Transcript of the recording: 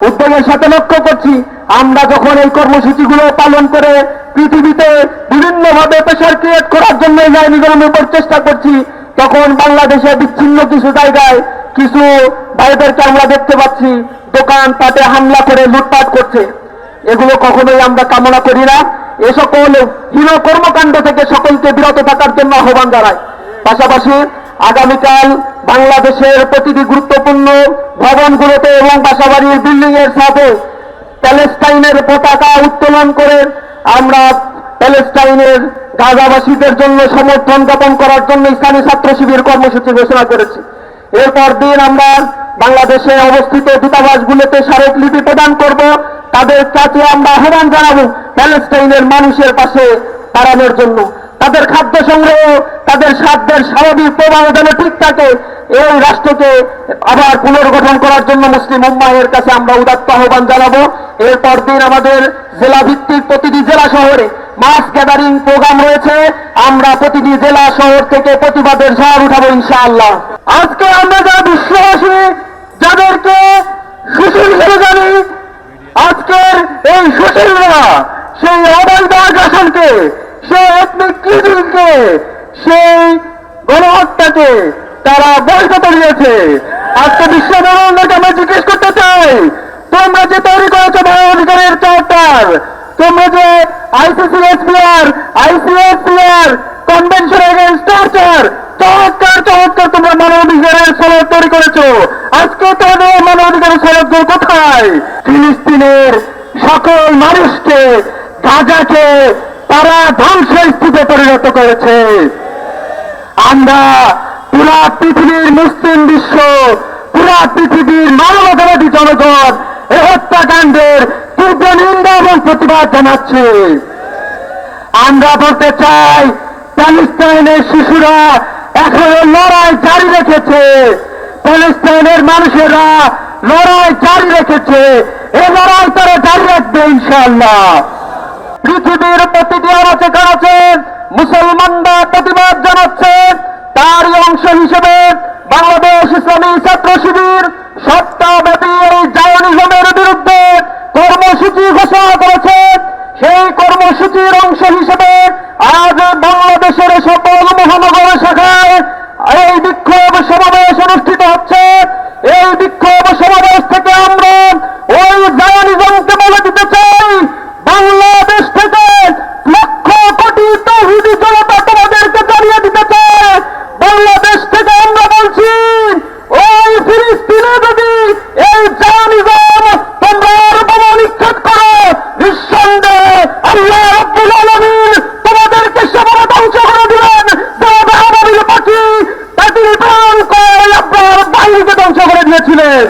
উদ্যোগের সাথে লক্ষ্য করছি আমরা যখন এই কর্মসূচিগুলো পালন করে পৃথিবীতে বিভিন্নভাবে প্রেসার ক্রিয়েট করার জন্য আইন নির্মাণের উপর চেষ্টা করছি, তখন বাংলাদেশে বিচ্ছিন্ন কিছু জায়গায় কিছু ভাইদেরকে আমরা দেখতে পাচ্ছি দোকান পাটে হামলা করে লুটপাট করছে। এগুলো কখনোই আমরা কামনা করি না। এ সকল হীন কর্মকাণ্ড থেকে সকলকে বিরত থাকার জন্য আহ্বান জানাই। পাশাপাশি আগামীকাল বাংলাদেশের প্রতিটি গুরুত্বপূর্ণ ভবনগুলোতে এবং বাসাবাড়ির বিল্ডিং এর সাথে প্যালেস্টাইনের পতাকা উত্তোলন করে আমরা প্যালেস্টাইনের গাজাবাসীদের জন্য সমর্থন জ্ঞাপন করার জন্য ইসলামী ছাত্র শিবির কর্মসূচি ঘোষণা করেছি। এরপর দিন আমরা বাংলাদেশে অবস্থিত দূতাবাসগুলোতে স্মারকলিপি প্রদান করব। তাদের কাছে আমরা আহ্বান জানাবো প্যালেস্টাইনের মানুষের পাশে দাঁড়ানোর জন্য। তাদের খাদ্য সংগ্রহ, তাদের সাধ্যের স্বাভাবিক প্রবাহ যেন ঠিক থাকে, এই রাষ্ট্রকে আবার পুনর্গঠন করার জন্য মুসলিম উম্মাহের কাছে আমরা উদাত্ত আহ্বান জানাবো। এরপর দিন আমাদের জেলা ভিত্তিক প্রতিটি জেলা শহরে মাস গ্যাদারিং প্রোগ্রাম রয়েছে। আমরা প্রতিটি জেলা শহর থেকে প্রতিবাদের ঝড় উঠাবো ইনশাআল্লাহ। আজকে আমরা যারা বিশ্ববাসী যাদেরকে সুশীল হিসেবে জানি, আজকের এই সুশীলরা সেই অবৈধ আগ্রাসনকে, সেই এথনিক ক্লিনজিংকে, সেই গণহত্যাকে তারা বৈধতা দিয়েছে। আজকে বিশ্ব মানবতাকে আমরা জিজ্ঞেস করতে চাই, তোমরা যে তৈরি করেছো মানবাধিকারের চার্টার, তোমরা যে আইসিসিএসপিআর, আইসিএসপিআর, কনভেনশন এগেইনস্ট টর্চার, চমৎকার চমৎকার তোমরা মানবাধিকারের সনদ তৈরি করেছো। আজকে তোমাদের মানবাধিকারের সনদগুলো কোথায়? ফিলিস্তিনের সকল মানুষকে, গাজাকে তারা ধ্বংসস্তূপে পরিণত করেছে। আমরা পুরা পৃথিবীর মুসলিম বিশ্ব, পুরা পৃথিবীর মানবতাবাদী জনগণ এই হত্যাকাণ্ডের তীব্র নিন্দা এবং প্রতিবাদ জানাচ্ছে। আমরা বলতে চাই প্যালেস্টাইনের শিশুরা এখনো লড়াই জারি রেখেছে, প্যালেস্টাইনের মানুষেরা লড়াই জারি রেখেছে। এই লড়াই তারা জারি রাখবে ইনশাআল্লাহ। পৃথিবীর প্রতিটি অনাচে কানাচে মুসলমানরা প্রতিবাদ জানাচ্ছে। তারই অংশ হিসেবে বাংলাদেশ ইসলামী ছাত্র শিবির সপ্তাহব্যাপী এই জায়নিজমের বিরুদ্ধে কর্মসূচি ঘোষণা করেছে। সেই কর্মসূচির অংশ হিসেবে আজ বাংলাদেশের সকল মহানগর শাখায় এই বিক্ষোভ সমাবেশ অনুষ্ঠিত হচ্ছে। এই বিক্ষোভ সমাবেশ থেকে আমরা ওই জায়নিজমকে বলে দিতে চাই, বাংলাদেশ থেকে লক্ষ কোটি তৌহিদি জনতা তোমাদেরকে জানিয়ে দিতে চায়, বাংলাদেশ থেকে আমরা বলছি ওই ফিলিস্তিনে যদি এই জায়নিজম তোমরা বোমা নিক্ষেপ করো, নিঃসন্দেহে আল্লাহ রাব্বুল আলামিন তোমাদেরকে সেভাবে ধ্বংস করে দিবেন যেভাবে আবাবিল পাখি তাদের প্রাণ করে আপনার বাহিনীকে ধ্বংস করে দিয়েছিলেন।